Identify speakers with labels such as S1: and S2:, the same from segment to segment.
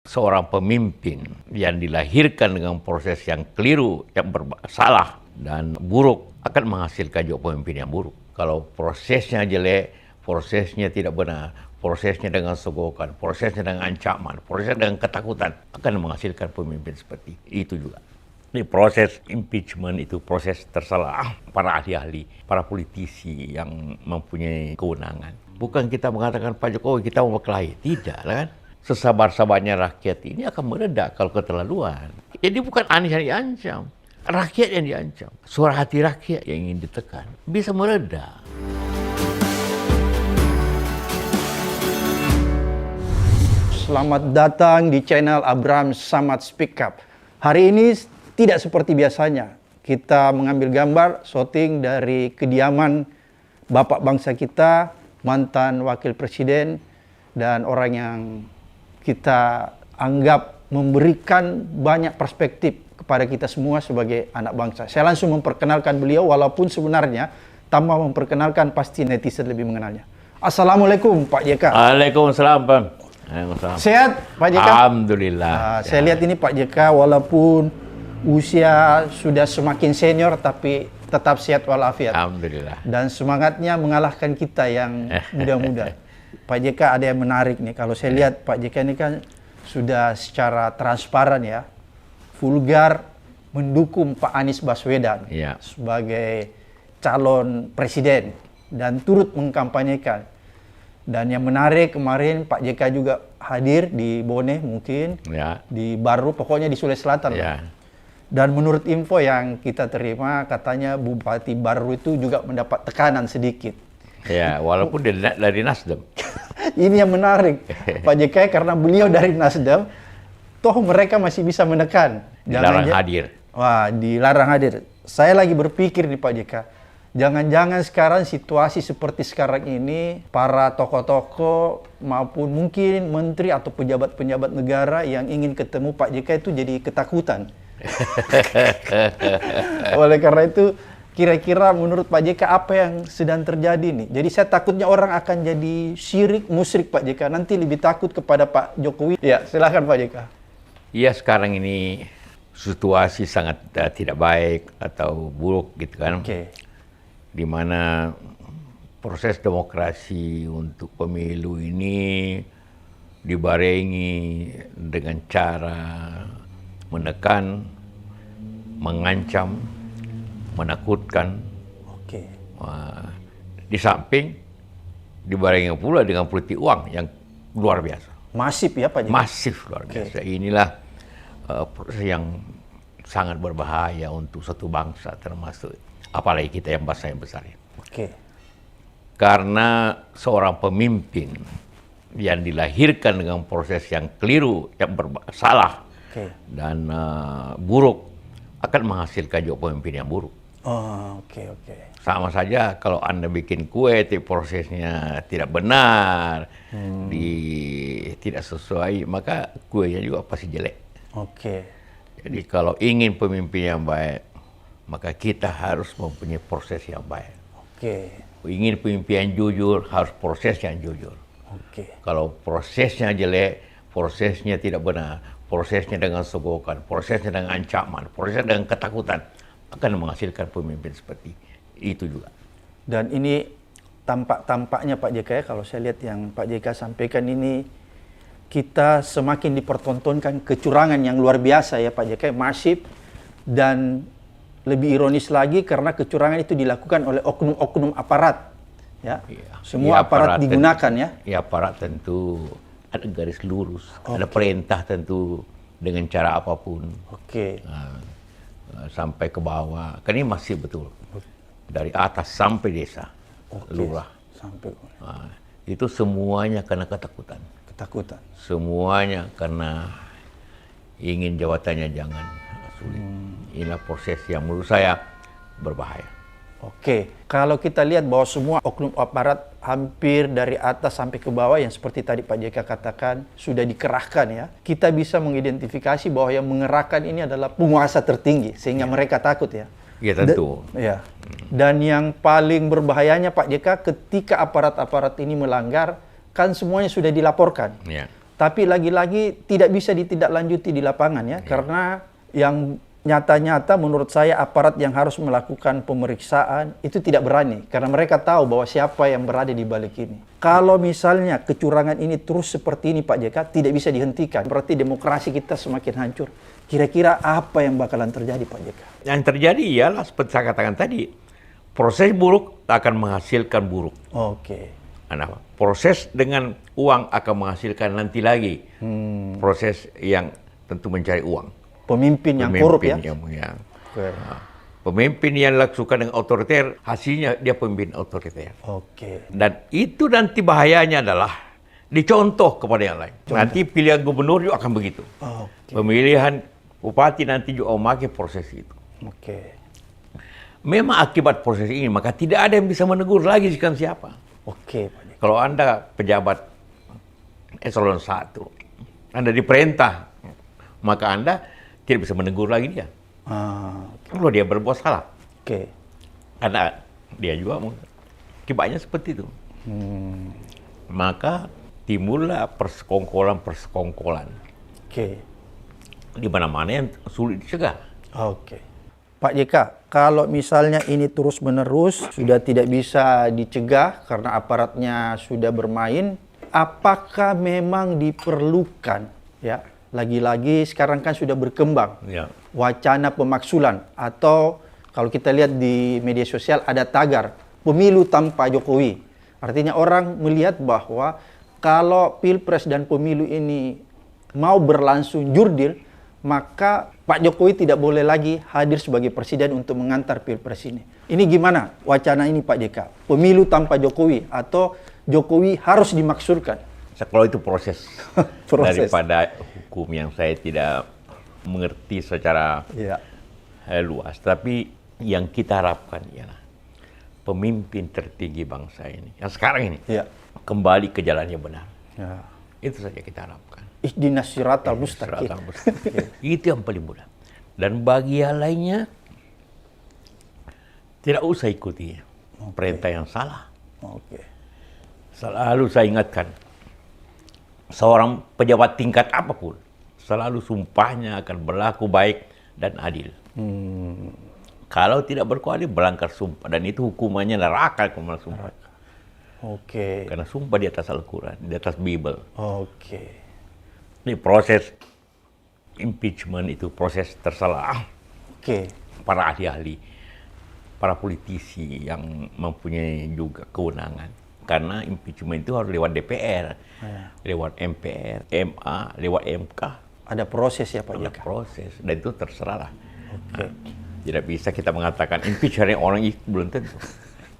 S1: Seorang pemimpin yang dilahirkan dengan proses yang keliru, yang salah dan buruk akan menghasilkan juga pemimpin yang buruk. Kalau prosesnya jelek, prosesnya tidak benar, prosesnya dengan sogokan, prosesnya dengan ancaman, prosesnya dengan ketakutan, akan menghasilkan pemimpin seperti itu juga. Ini proses impeachment itu proses tersalah para ahli-ahli, para politisi yang mempunyai kewenangan. Bukan kita mengatakan Pak Jokowi kita mau berkelahi, tidak kan? Sesabar-sabarnya rakyat ini akan meledak kalau keterlaluan. Jadi bukan Anies yang diancam, rakyat yang diancam. Suara hati rakyat yang ingin ditekan bisa meledak.
S2: Selamat datang di channel Abraham Samad Speak Up. Hari ini tidak seperti biasanya. Kita mengambil gambar syuting dari kediaman Bapak bangsa kita, mantan Wakil Presiden, dan orang yang kita anggap memberikan banyak perspektif kepada kita semua sebagai anak bangsa. Saya langsung memperkenalkan beliau, walaupun sebenarnya tanpa memperkenalkan pasti netizen lebih mengenalnya. Assalamualaikum Pak JK.
S1: Waalaikumsalam Pak.
S2: Sehat Pak JK?
S1: Alhamdulillah.
S2: Saya lihat ini Pak JK walaupun usia sudah semakin senior tapi tetap sehat walafiat.
S1: Alhamdulillah.
S2: Dan semangatnya mengalahkan kita yang muda-muda. Pak JK ada yang menarik nih. Kalau saya lihat Pak JK ini kan sudah secara transparan ya, vulgar mendukung Pak Anies Baswedan sebagai calon presiden dan turut mengkampanyekan. Dan yang menarik kemarin Pak JK juga hadir di Bone mungkin, di Baru, pokoknya di Sulawesi Selatan. Dan menurut info yang kita terima katanya Bupati Baru itu juga mendapat tekanan sedikit.
S1: Ya, walaupun dari Nasdem.
S2: Ini yang menarik, Pak JK, karena beliau dari Nasdem, toh mereka masih bisa menekan.
S1: Dilarang hadir.
S2: Wah, dilarang hadir. Saya lagi berpikir nih Pak JK, jangan-jangan sekarang situasi seperti sekarang ini, para tokoh-tokoh maupun mungkin menteri atau pejabat-pejabat negara yang ingin ketemu Pak JK itu jadi ketakutan. Oleh karena itu, kira-kira menurut Pak JK apa yang sedang terjadi nih? Jadi saya takutnya orang akan jadi syirik, musyrik Pak JK. Nanti lebih takut kepada Pak Jokowi. Ya, silakan Pak JK.
S1: Iya, sekarang ini situasi sangat tidak baik atau buruk gitu kan. Di mana proses demokrasi untuk pemilu ini dibarengi dengan cara menekan, mengancam, menakutkan. Di samping dibarengi pula dengan politik uang yang luar biasa.
S2: Masif ya Pak JK?
S1: Masif luar biasa. Inilah proses yang sangat berbahaya untuk satu bangsa, termasuk apalagi kita yang bangsa yang besar. Karena seorang pemimpin yang dilahirkan dengan proses yang keliru, yang salah dan buruk, akan menghasilkan juga pemimpin yang buruk. Sama saja kalau Anda bikin kue, prosesnya tidak benar, tidak sesuai, maka kuenya juga pasti jelek. Jadi kalau ingin pemimpin yang baik, maka kita harus mempunyai proses yang baik. Ingin pemimpin yang jujur, harus proses yang jujur. Kalau prosesnya jelek, prosesnya tidak benar, prosesnya dengan sogokan, prosesnya dengan ancaman, prosesnya dengan ketakutan, akan menghasilkan pemimpin seperti itu juga.
S2: Dan ini tampaknya Pak JK ya, kalau saya lihat yang Pak JK sampaikan ini, kita semakin dipertontonkan kecurangan yang luar biasa ya Pak JK, masif, dan lebih ironis lagi karena kecurangan itu dilakukan oleh oknum-oknum aparat. Semua aparat digunakan ya.
S1: Aparat tentu ada garis lurus, ada perintah tentu dengan cara apapun. Sampai ke bawah. Kan ini masih betul. Dari atas sampai desa, lurah. Itu semuanya karena ketakutan. Semuanya karena ingin jabatannya jangan sulit. Inilah proses yang menurut saya berbahaya.
S2: Kalau kita lihat bahwa semua oknum aparat hampir dari atas sampai ke bawah yang seperti tadi Pak JK katakan sudah dikerahkan ya, kita bisa mengidentifikasi bahwa yang mengerahkan ini adalah penguasa tertinggi sehingga mereka takut ya.
S1: Ya tentu.
S2: Dan yang paling berbahayanya Pak JK, ketika aparat-aparat ini melanggar, kan semuanya sudah dilaporkan. Tapi lagi-lagi tidak bisa ditindaklanjuti di lapangan ya, karena yang nyata-nyata menurut saya aparat yang harus melakukan pemeriksaan itu tidak berani, karena mereka tahu bahwa siapa yang berada di balik ini. Kalau misalnya kecurangan ini terus seperti ini Pak JK, tidak bisa dihentikan, berarti demokrasi kita semakin hancur. Kira-kira apa yang bakalan terjadi Pak JK?
S1: Yang terjadi ialah seperti saya katakan tadi, proses buruk akan menghasilkan buruk.
S2: Oke.
S1: Nah, proses dengan uang akan menghasilkan nanti lagi proses yang tentu mencari uang.
S2: Pemimpin yang korup ya?
S1: Oke. Pemimpin yang lakukan dengan otoriter, hasilnya dia pemimpin otoriter.
S2: Oke.
S1: Dan itu nanti bahayanya adalah dicontoh kepada yang lain. Nanti pilihan gubernur juga akan begitu.
S2: Oke.
S1: Pemilihan bupati nanti juga memakai proses itu.
S2: Oke.
S1: Memang akibat proses ini, maka tidak ada yang bisa menegur lagi siapa.
S2: Oke, Pak JK.
S1: Kalau Anda pejabat eselon 1, Anda diperintah, maka Anda tidak bisa menegur lagi dia. Kalau dia berbuat salah.
S2: Oke.
S1: Karena dia juga akibatnya seperti itu. Maka timbullah persekongkolan.
S2: Oke.
S1: Di mana-mana yang sulit dicegah.
S2: Oke. Pak JK, kalau misalnya ini terus-menerus sudah tidak bisa dicegah karena aparatnya sudah bermain, apakah memang diperlukan ya? Lagi-lagi sekarang kan sudah berkembang wacana pemaksulan, atau kalau kita lihat di media sosial ada tagar pemilu tanpa Jokowi. Artinya orang melihat bahwa kalau pilpres dan pemilu ini mau berlangsung jurdil, maka Pak Jokowi tidak boleh lagi hadir sebagai presiden untuk mengantar pilpres ini. Ini gimana wacana ini Pak JK? Pemilu tanpa Jokowi atau Jokowi harus dimaksurkan?
S1: Kalau itu proses,
S2: Proses.
S1: daripada hukum yang saya tidak mengerti secara luas. Tapi yang kita harapkan ialah pemimpin tertinggi bangsa ini, yang sekarang ini, kembali ke jalan yang benar. Itu saja kita harapkan.
S2: Ihdinas siratal mustaqim.
S1: Itu yang paling mudah. Dan bagi yang lainnya, tidak usah ikuti perintah yang salah. Selalu saya ingatkan, seorang pejabat tingkat apapun, selalu sumpahnya akan berlaku baik dan adil. Kalau tidak berkuali, berlanggar sumpah. Dan itu hukumannya neraka kalau sumpah. Karena sumpah di atas Al-Quran, di atas Bible. Ini proses impeachment itu proses tersalah. Para ahli-ahli, para politisi yang mempunyai juga kewenangan. Karena impeachment itu harus lewat DPR, lewat MPR, MA, lewat MK.
S2: Ada proses ya Pak JK?
S1: Ada proses, dan itu terserah lah. Tidak bisa kita mengatakan impeach hari orang itu, belum tentu.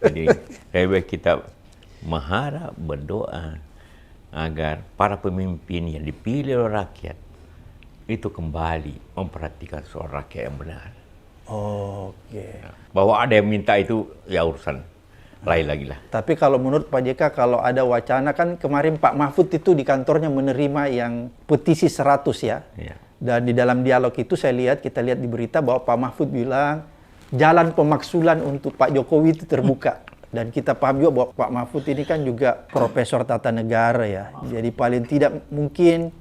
S1: Jadi lebih kita mengharap, berdoa agar para pemimpin yang dipilih oleh rakyat itu kembali memperhatikan suara rakyat yang benar. Bahwa ada yang minta itu ya urusan lain lagi lah.
S2: Tapi kalau menurut Pak JK, kalau ada wacana, kan kemarin Pak Mahfud itu di kantornya menerima yang petisi 100 ya. Dan di dalam dialog itu kita lihat di berita bahwa Pak Mahfud bilang jalan pemaksulan untuk Pak Jokowi itu terbuka. Dan kita paham juga bahwa Pak Mahfud ini kan juga profesor tata negara ya. Jadi paling tidak mungkin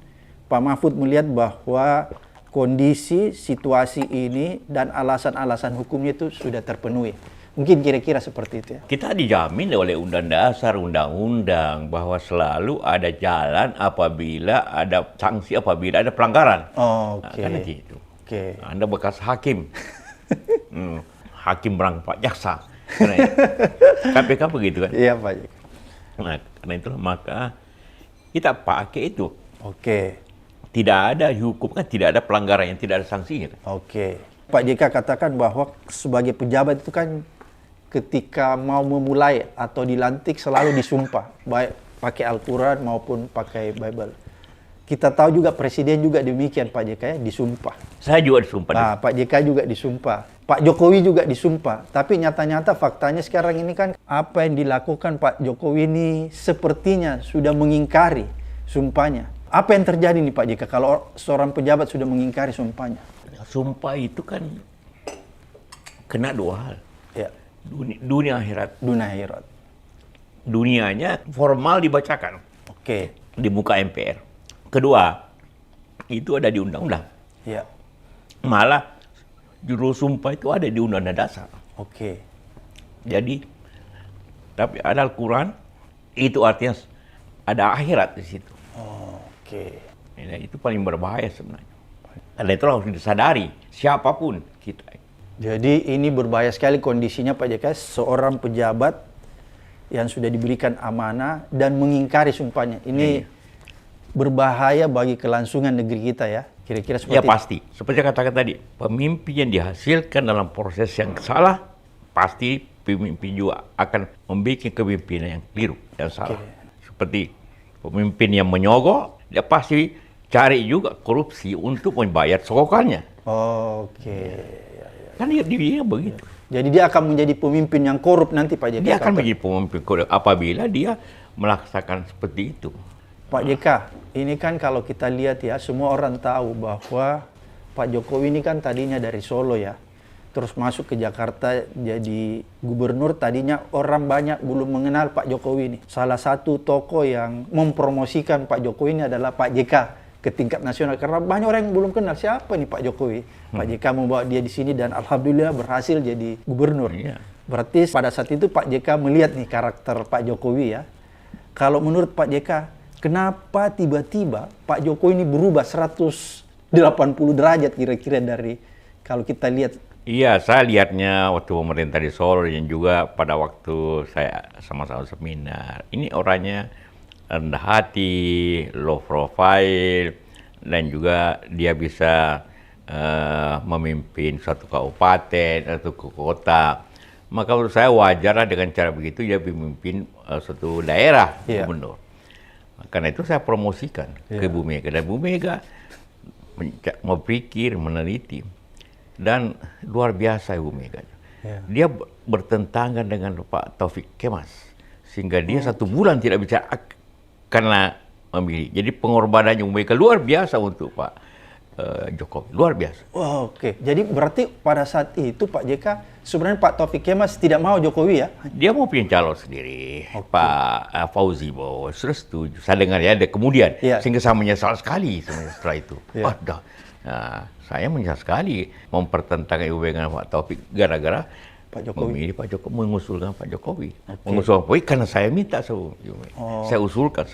S2: Pak Mahfud melihat bahwa kondisi, situasi ini dan alasan-alasan hukumnya itu sudah terpenuhi. Mungkin kira-kira seperti itu ya.
S1: Kita dijamin oleh Undang Dasar, Undang-Undang bahwa selalu ada jalan apabila ada sanksi, apabila ada pelanggaran. Karena gitu. Anda bekas hakim. Hakim berangkat jaksa. KPK begitu kan?
S2: Iya Pak.
S1: Nah, karena itu maka kita pakai itu. Tidak ada hukum kan, tidak ada pelanggaran yang tidak ada sanksinya.
S2: Pak JK katakan bahwa sebagai pejabat itu kan ketika mau memulai atau dilantik selalu disumpah, baik pakai Al-Quran maupun pakai Bible. Kita tahu juga presiden juga demikian Pak JK ya, disumpah.
S1: Saya juga disumpah.
S2: Nah, Pak JK juga disumpah. Pak Jokowi juga disumpah. Tapi nyata-nyata faktanya sekarang ini kan apa yang dilakukan Pak Jokowi ini sepertinya sudah mengingkari sumpahnya. Apa yang terjadi nih Pak JK kalau seorang pejabat sudah mengingkari sumpahnya?
S1: Sumpah itu kan kena dua hal. Dunia akhirat. Dunianya formal dibacakan. Di muka MPR. Kedua, itu ada di undang-undang.
S2: Ya.
S1: Malah juru sumpah itu ada di undang-undang dasar.
S2: Oke.
S1: Jadi, tapi ada Al-Quran, itu artinya ada akhirat di situ.
S2: Oke.
S1: Nah, itu paling berbahaya sebenarnya. Karena itu harus disadari, siapapun kita.
S2: Jadi ini berbahaya sekali kondisinya Pak JK, seorang pejabat yang sudah diberikan amanah dan mengingkari sumpahnya. Ini berbahaya bagi kelangsungan negeri kita ya. Kira-kira seperti
S1: Ya pasti. Seperti katakan tadi, pemimpin yang dihasilkan dalam proses yang salah, pasti pemimpin juga akan membuat kepemimpinan yang keliru dan salah. Seperti pemimpin yang menyogok, dia pasti cari juga korupsi untuk membayar sogokannya.
S2: Oke.
S1: Kan dia begitu.
S2: Jadi dia akan menjadi pemimpin yang korup nanti Pak JK.
S1: Dia akan menjadi pemimpin korup apabila dia melaksanakan seperti itu.
S2: Pak JK, ini kan kalau kita lihat ya, semua orang tahu bahwa Pak Jokowi ini kan tadinya dari Solo ya. Terus masuk ke Jakarta jadi gubernur, tadinya orang banyak belum mengenal Pak Jokowi ini. Salah satu tokoh yang mempromosikan Pak Jokowi ini adalah Pak JK ke tingkat nasional. Karena banyak orang yang belum kenal siapa nih Pak Jokowi. Pak JK membawa dia di sini dan alhamdulillah berhasil jadi gubernur. Berarti pada saat itu Pak JK melihat nih karakter Pak Jokowi ya. Kalau menurut Pak JK, kenapa tiba-tiba Pak Jokowi ini berubah 180 derajat kira-kira dari kalau kita lihat?
S1: Iya, saya lihatnya waktu pemerintah di Solo dan juga pada waktu saya sama-sama seminar. Ini orangnya rendah hati, low profile, dan juga dia bisa memimpin suatu kabupaten atau kota. Maka menurut saya wajarlah dengan cara begitu dia memimpin suatu daerah, gubernur. Karena itu saya promosikan ke Bu Mega. Dan Bu Mega mau pikir, meneliti. Dan luar biasa Bu Mega. Dia bertentangan dengan Pak Taufik Kemas. Sehingga dia 1 bulan tidak bicara karena memilih. Jadi pengorbanannya Bu Mega luar biasa untuk Pak Jokowi. Luar biasa.
S2: Oke. Jadi berarti pada saat itu Pak JK, sebenarnya Pak Taufik Kemas tidak mau Jokowi ya? Dia
S1: mau punya calon sendiri. Pak Fauzi bahwa sudah setuju. Saya dengar ya, ada kemudian. Sehingga saya menyesal sekali setelah itu. Nah, saya menyesal sekali mempertentangkan Ibu Mega dengan Pak Taufik gara-gara
S2: Pak Jokowi.
S1: Memilih Pak Jokowi, mengusulkan Pak Jokowi. Mengusulkan Pak Jokowi karena saya minta saya usulkan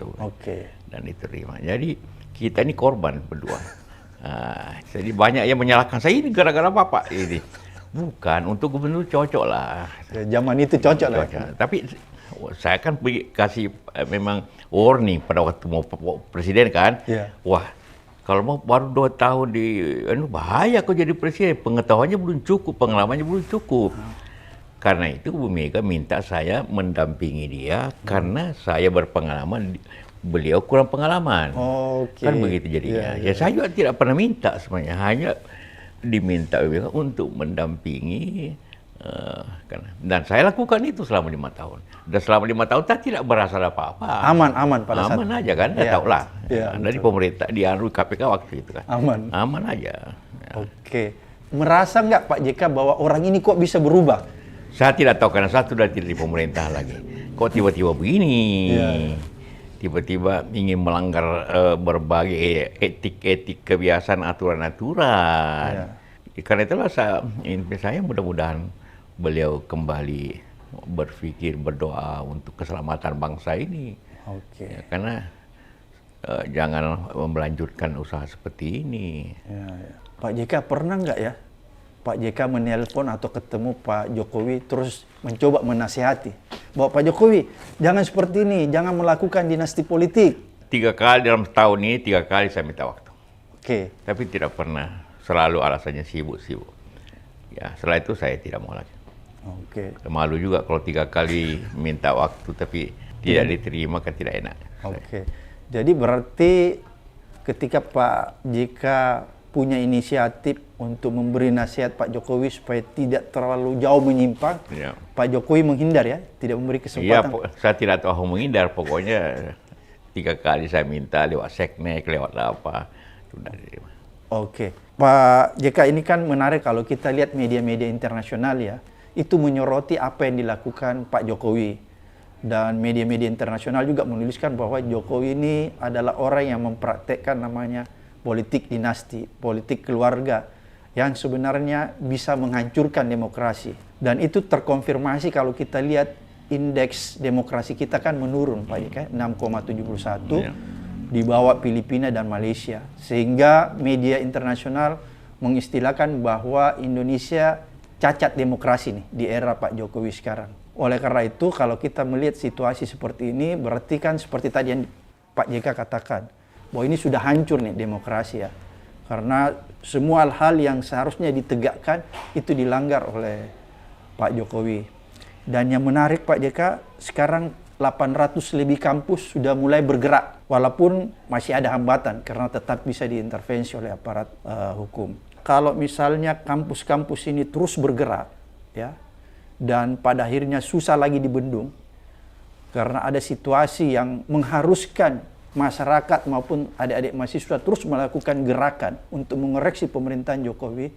S1: dan diterima. Jadi kita ini korban berdua. Jadi banyak yang menyalahkan saya ini gara-gara Bapak ini. Bukan, untuk gubernur cocok lah.
S2: Zaman itu cocok lah.
S1: Tapi saya kan kasih memang warning pada waktu mau presiden kan. Wah, kalau mau baru 2 tahun bahaya kok jadi presiden. Pengetahuannya belum cukup, pengalamannya belum cukup. Karena itu Bu Mega minta saya mendampingi dia karena saya berpengalaman, beliau kurang pengalaman. Kan begitu jadinya. Ya saya juga tidak pernah minta sebenarnya, hanya diminta Bu Mega untuk mendampingi. Dan saya lakukan itu selama 5 tahun. Dan selama 5 tahun saya tidak berasa apa-apa.
S2: Aman pada saat.
S1: Aman aja kan, tahulah. Dari pemerintah dianggap KPK waktu itu kan. Aman aja.
S2: Merasa nggak Pak JK bahwa orang ini kok bisa berubah?
S1: Saya tidak tahu karena saya sudah tidak di pemerintah lagi. Kok tiba-tiba begini? Tiba-tiba ingin melanggar berbagai etik-etik, kebiasaan, aturan-aturan. Karena itulah saya mudah-mudahan beliau kembali berpikir, berdoa untuk keselamatan bangsa ini. Karena jangan melanjutkan usaha seperti ini.
S2: Pak JK pernah nggak ya Pak JK menelpon atau ketemu Pak Jokowi terus mencoba menasihati bahwa Pak Jokowi jangan seperti ini, jangan melakukan dinasti politik?
S1: 3 kali dalam setahun ini, 3 kali saya minta waktu. Tapi tidak pernah, selalu alasannya sibuk-sibuk. Ya, setelah itu saya tidak mau lagi. Malu juga kalau 3 kali minta waktu tapi tidak diterima, kan tidak enak.
S2: Jadi berarti ketika Pak JK punya inisiatif untuk memberi nasihat Pak Jokowi supaya tidak terlalu jauh menyimpang, Pak Jokowi menghindar ya, tidak memberi kesempatan.
S1: Saya tidak tahu menghindar, pokoknya 3 kali saya minta lewat seknek, lewat apa, sudah diterima.
S2: Pak JK, ini kan menarik kalau kita lihat media-media internasional ya, itu menyoroti apa yang dilakukan Pak Jokowi. dan media-media internasional juga menuliskan bahwa Jokowi ini adalah orang yang mempraktekkan namanya politik dinasti, politik keluarga yang sebenarnya bisa menghancurkan demokrasi. Dan itu terkonfirmasi kalau kita lihat indeks demokrasi kita kan menurun Pak JK, 6,71 di bawah Filipina dan Malaysia. Sehingga media internasional mengistilahkan bahwa Indonesia cacat demokrasi nih di era Pak Jokowi sekarang. Oleh karena itu, kalau kita melihat situasi seperti ini, berarti kan seperti tadi yang Pak JK katakan, bahwa ini sudah hancur nih demokrasi ya. Karena semua hal yang seharusnya ditegakkan itu dilanggar oleh Pak Jokowi. Dan yang menarik Pak JK, sekarang 800 lebih kampus sudah mulai bergerak. Walaupun masih ada hambatan karena tetap bisa diintervensi oleh aparat hukum. Kalau misalnya kampus-kampus ini terus bergerak, ya, dan pada akhirnya susah lagi dibendung karena ada situasi yang mengharuskan masyarakat maupun adik-adik mahasiswa terus melakukan gerakan untuk mengoreksi pemerintahan Jokowi,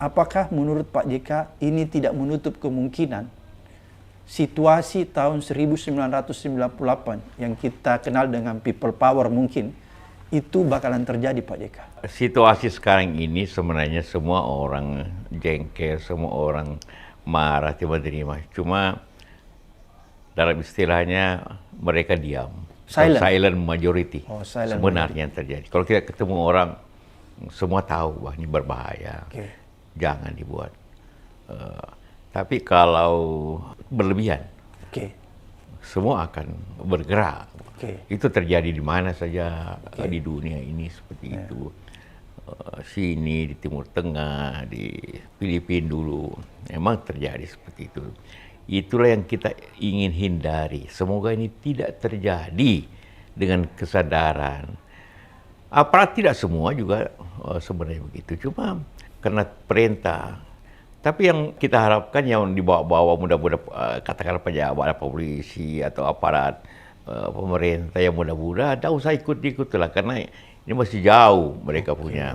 S2: apakah menurut Pak JK ini tidak menutup kemungkinan situasi tahun 1998 yang kita kenal dengan people power mungkin itu bakalan terjadi Pak JK?
S1: Situasi sekarang ini sebenarnya semua orang jengkel, semua orang marah, tiba terima. Cuma dalam istilahnya mereka diam. Silent majority.
S2: Silent
S1: sebenarnya yang terjadi. Kalau kita ketemu orang, semua tahu bahwa ini berbahaya. Jangan dibuat. Tapi kalau berlebihan, semua akan bergerak. Itu terjadi di mana saja di dunia ini seperti itu. Sini di Timur Tengah, di Filipina dulu, memang terjadi seperti itu. Itulah yang kita ingin hindari. Semoga ini tidak terjadi dengan kesadaran. Aparat tidak semua juga sebenarnya begitu, cuma karena perintah. Tapi yang kita harapkan yang dibawa-bawa mudah-mudahan katakanlah pejabat, polisi atau aparat pemerintah yang mudah-mudahan tidak usah ikut-ikutlah karena ini masih jauh mereka punya.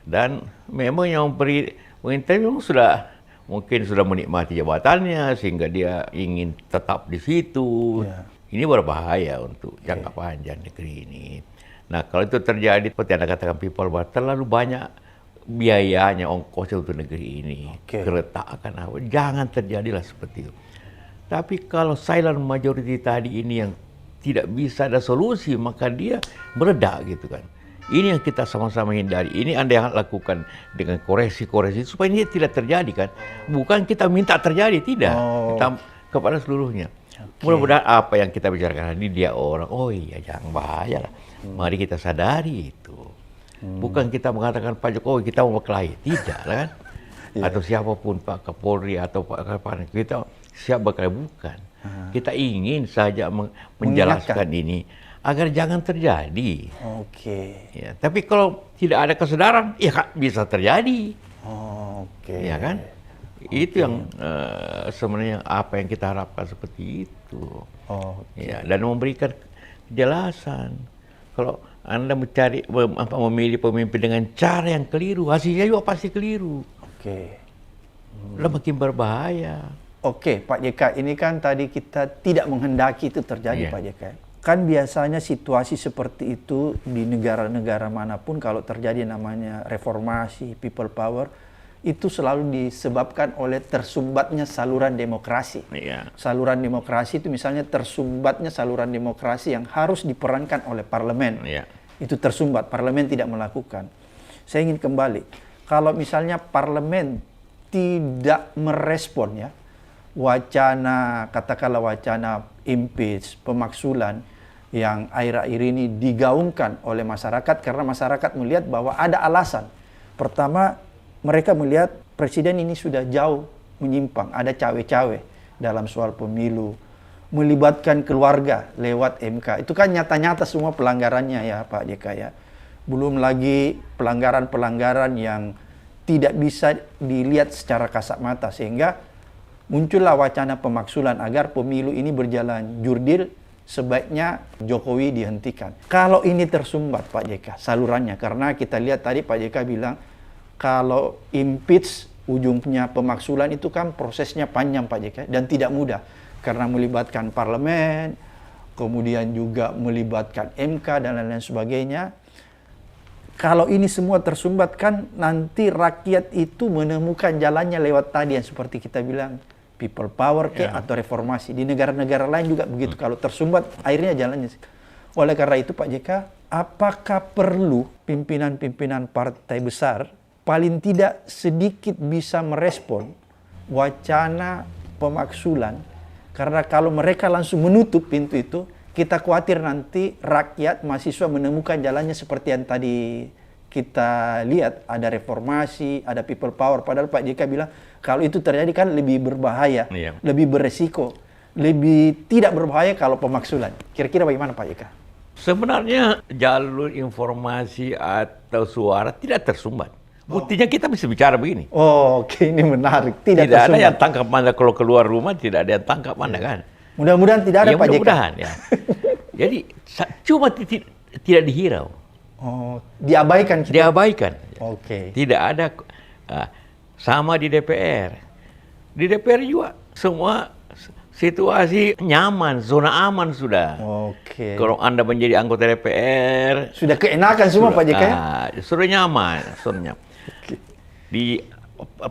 S1: Dan memang yang pemerintah memang mungkin sudah menikmati jabatannya sehingga dia ingin tetap di situ. Ini berbahaya untuk jangka panjang negeri ini. Nah, kalau itu terjadi seperti Anda katakan people power, terlalu banyak biayanya, ongkosnya untuk negeri ini. Keretakan apa, jangan terjadilah seperti itu. Tapi kalau silent majority tadi ini yang tidak bisa ada solusi, maka dia meledak gitu kan. Ini yang kita sama-sama hindari. Ini Anda yang lakukan dengan koreksi-koreksi supaya ini tidak terjadi kan. Bukan kita minta terjadi, tidak. Kita kepada seluruhnya. Mudah-mudahan apa yang kita bicarakan ini dia orang, oh iya jangan bahaya lah. Mari kita sadari itu. Bukan kita mengatakan Pak Jokowi kita mau berkelahi, tidak kan. Atau siapapun Pak Kapolri atau Pak Kapolri, kita siap berkelahi, bukan. Kita ingin saja menjelaskan ini agar jangan terjadi. Ya, tapi kalau tidak ada kesadaran, ya bisa terjadi. Ya kan? Itu yang sebenarnya apa yang kita harapkan seperti itu. Ya, dan memberikan kejelasan. Kalau Anda memilih pemimpin dengan cara yang keliru, hasilnya juga pasti keliru. Lah makin berbahaya.
S2: Pak JK, ini kan tadi kita tidak menghendaki itu terjadi Pak JK. Kan biasanya situasi seperti itu di negara-negara manapun kalau terjadi namanya reformasi, people power, itu selalu disebabkan oleh tersumbatnya saluran demokrasi. Saluran demokrasi itu misalnya tersumbatnya saluran demokrasi yang harus diperankan oleh parlemen. Itu tersumbat, parlemen tidak melakukan. Saya ingin kembali, kalau misalnya parlemen tidak merespon ya, wacana, katakanlah wacana impeach, pemaksulan yang akhir-akhir ini digaungkan oleh masyarakat karena masyarakat melihat bahwa ada alasan. Pertama, mereka melihat presiden ini sudah jauh menyimpang, ada cawe-cawe dalam soal pemilu, melibatkan keluarga lewat MK. Itu kan nyata-nyata semua pelanggarannya ya Pak JK ya. Belum lagi pelanggaran-pelanggaran yang tidak bisa dilihat secara kasat mata sehingga muncullah wacana pemaksulan agar pemilu ini berjalan jurdil, sebaiknya Jokowi dihentikan. Kalau ini tersumbat Pak JK salurannya, karena kita lihat tadi Pak JK bilang kalau impeach ujungnya pemaksulan itu kan prosesnya panjang Pak JK dan tidak mudah. karena melibatkan parlemen, kemudian juga melibatkan MK dan lain-lain sebagainya. Kalau ini semua tersumbat kan nanti rakyat itu menemukan jalannya lewat tadi yang seperti kita bilang people power atau reformasi. Di negara-negara lain juga begitu. Kalau tersumbat akhirnya jalannya. Oleh karena itu Pak JK, apakah perlu pimpinan-pimpinan partai besar paling tidak sedikit bisa merespon wacana pemaksulan? Karena kalau mereka langsung menutup pintu itu, kita khawatir nanti rakyat, mahasiswa menemukan jalannya seperti yang tadi kita lihat. Ada reformasi, ada people power. Padahal Pak JK bilang, kalau itu terjadi kan lebih berbahaya, lebih beresiko, lebih tidak berbahaya kalau pemaksulan. Kira-kira bagaimana Pak JK?
S1: Sebenarnya jalur informasi atau suara tidak tersumbat. Buktinya kita bisa bicara begini.
S2: Oh, oke, ini menarik. Tidak
S1: ada yang tangkap Anda kalau keluar rumah, tidak ada yang tangkap Anda kan.
S2: Mudah-mudahan tidak ada Pak JK.
S1: Mudah-mudahan ya. Jadi cuma tidak dihirau.
S2: Oh, diabaikan kita.
S1: Diabaikan.
S2: Oke.
S1: Tidak ada sama di DPR. Di DPR juga semua situasi nyaman, zona aman sudah.
S2: Oke.
S1: Kalau Anda menjadi anggota DPR,
S2: sudah keenakan semua Pak JK.
S1: Sudah nyaman, sudah nyaman. Di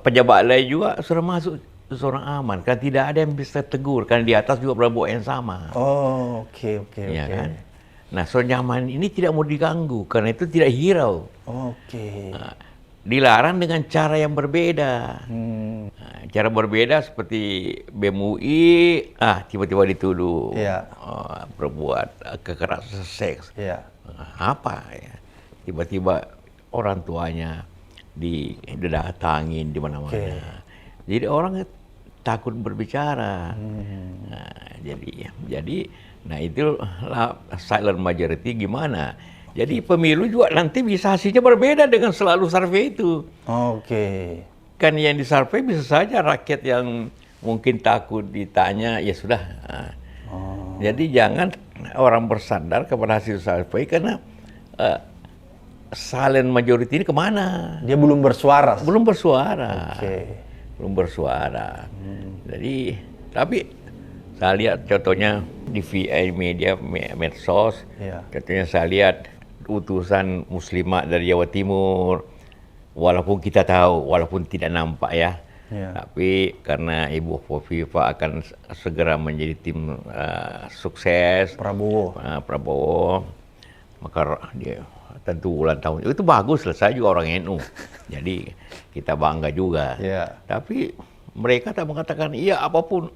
S1: pejabat lain juga sudah masuk zona aman, kan tidak ada yang bisa tegur, kan di atas juga berbuat yang sama.
S2: Oh, oke.
S1: Ya kan? Nah, zona nyaman ini tidak mau diganggu, karena itu tidak hirau.
S2: Oke.
S1: Dilarang dengan cara yang berbeda. Cara berbeda seperti BEM UI, tiba-tiba dituduh berbuat kekerasan seks. Apa ya? Tiba-tiba orang tuanya didatangin di mana-mana. Jadi orang takut berbicara. Nah, itu silent majority gimana? Jadi pemilu juga nanti bisa hasilnya berbeda dengan selalu survei itu.
S2: Oke.
S1: Kan yang disurvei bisa saja rakyat yang mungkin takut ditanya, ya sudah. Jadi jangan orang bersandar kepada hasil survei karena silent majority ini kemana?
S2: Dia belum bersuara.
S1: Belum bersuara.
S2: Oke.
S1: Belum bersuara. Jadi, tapi saya lihat contohnya di VI media, medsos, contohnya saya lihat utusan muslimat dari Jawa Timur, walaupun kita tahu, walaupun tidak nampak ya, tapi karena Ibu Hovifa akan segera menjadi tim sukses Prabowo, maka dia tentu ulang tahun itu bagus lah, saya juga orang NU, jadi kita bangga juga. Tapi mereka tak mengatakan iya apapun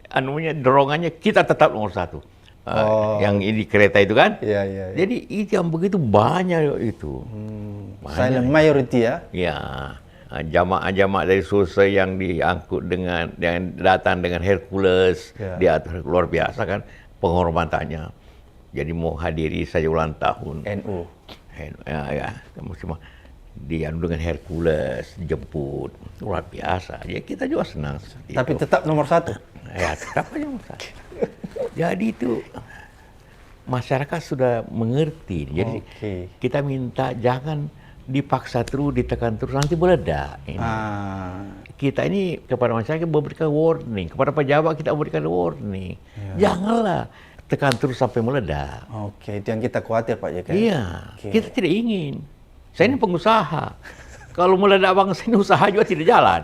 S1: anunya dorongannya kita tetap nomor satu. Yang ini kereta itu kan, jadi itu yang begitu banyak itu.
S2: Silent majority ya?
S1: Ya, jamaah-jamaah dari Sulsel yang diangkut dengan datang dengan Hercules, dia luar biasa kan penghormatannya. Jadi mau hadiri saja ulang tahun
S2: NU.
S1: Dianu dengan Hercules, jemput, luar biasa. Ya kita juga senang.
S2: Tapi tetap nomor satu.
S1: Ya tetap aja nomor satu. Jadi itu masyarakat sudah mengerti. Jadi kita minta jangan dipaksa terus, ditekan terus, nanti meledak. Kita ini kepada masyarakat memberikan warning, kepada pejabat kita memberikan warning. Janganlah tekan terus sampai meledak.
S2: Itu yang kita khawatir Pak JK.
S1: Iya, kita tidak ingin. Saya ini pengusaha. Kalau meledak bangsa ini usaha juga tidak jalan.